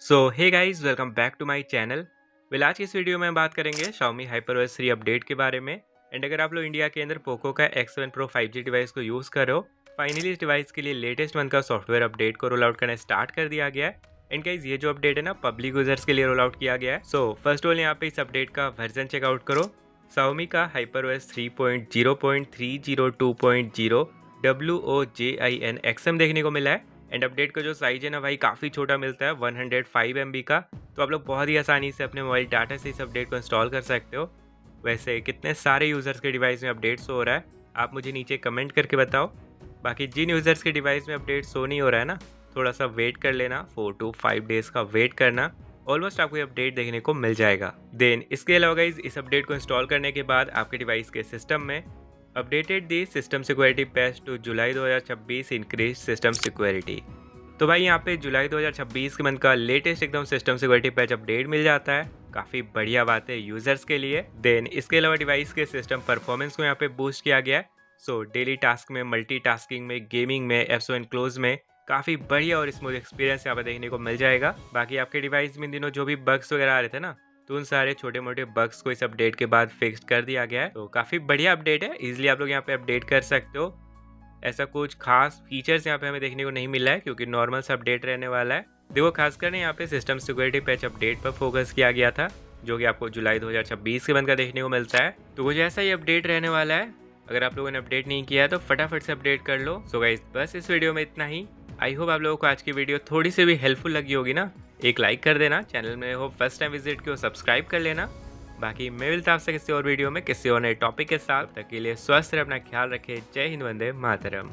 So hey guys, welcome back to my channel. आज की इस वीडियो में हम बात करेंगे Xiaomi HyperOS 3 अपडेट के बारे में। एंड अगर आप लोग इंडिया के अंदर पोको का X7 Pro 5G डिवाइस को यूज़ कर रहे हो, फाइनली इस डिवाइस के लिए लेटेस्ट वन का सॉफ्टवेयर अपडेट को रोल आउट करना स्टार्ट कर दिया गया है। एंड गाइस, ये जो अपडेट है ना, पब्लिक यूजर्स के लिए रोल आउट किया गया है। सो फर्स्ट ऑल यहाँ पे इस अपडेट का वर्जन चेकआउट करो। Xiaomi का HyperOS 3.0.302.0 WOJIN XM देखने को मिला है। एंड अपडेट का जो साइज है ना भाई, काफ़ी छोटा मिलता है, 105 MB का। तो आप लोग बहुत ही आसानी से अपने मोबाइल डाटा से इस अपडेट को इंस्टॉल कर सकते हो। वैसे कितने सारे यूज़र्स के डिवाइस में अपडेट शो हो रहा है, आप मुझे नीचे कमेंट करके बताओ। बाकी जिन यूज़र्स के डिवाइस में अपडेट शो नहीं हो रहा है ना, थोड़ा सा वेट कर लेना, 4 to 5 डेज़ का वेट करना, ऑलमोस्ट आपको ये अपडेट देखने को मिल जाएगा। देन इसके अलावा गाइस, इस अपडेट को इंस्टॉल करने के बाद आपके डिवाइस के सिस्टम में updated the system security patch to July 2026 increase system security. तो भाई यहाँ पे जुलाई 2026 के मंथ का लेटेस्ट एकदम सिस्टम सिक्योरिटी पैच अपडेट मिल जाता है। काफ़ी बढ़िया बात है यूज़र्स के लिए। देन इसके अलावा डिवाइस के सिस्टम परफॉर्मेंस को यहाँ पे बूस्ट किया गया है। सो डेली टास्क में, मल्टीटास्किंग में, गेमिंग में, एप्स एंड क्लोज में काफ़ी बढ़िया और स्मूथ एक्सपीरियंस यहाँ पे देखने को मिल जाएगा। बाकी आपके डिवाइस में इन दिनों जो भी बग्स वगैरह आ रहे थे ना, तो उन सारे छोटे मोटे बग्स को इस अपडेट के बाद फिक्स कर दिया गया है। तो काफ़ी बढ़िया अपडेट है, इजीली आप लोग यहाँ पे अपडेट कर सकते हो। ऐसा कुछ खास फीचर्स यहाँ पे हमें देखने को नहीं मिला है, क्योंकि नॉर्मल सा अपडेट रहने वाला है। देखो, खासकर यहाँ पे सिस्टम सिक्योरिटी पैच अपडेट पर फोकस किया गया था, जो कि आपको जुलाई 2026 के बंद का देखने को मिलता है। तो कुछ ऐसा ही अपडेट रहने वाला है। अगर आप लोगों ने अपडेट नहीं किया है तो फटाफट से अपडेट कर लो। सो गाइस, बस इस वीडियो में इतना ही। आई होप आप लोगों को आज की वीडियो थोड़ी सी भी हेल्पफुल लगी होगी ना। एक लाइक कर देना, चैनल में हो फर्स्ट टाइम विजिट किया सब्सक्राइब कर लेना। बाकी मैं मिलता आपसे किसी और वीडियो में किसी और नए टॉपिक के साथ। तक के लिए स्वस्थ रहे, अपना ख्याल रखें। जय हिंद, वंदे मातरम।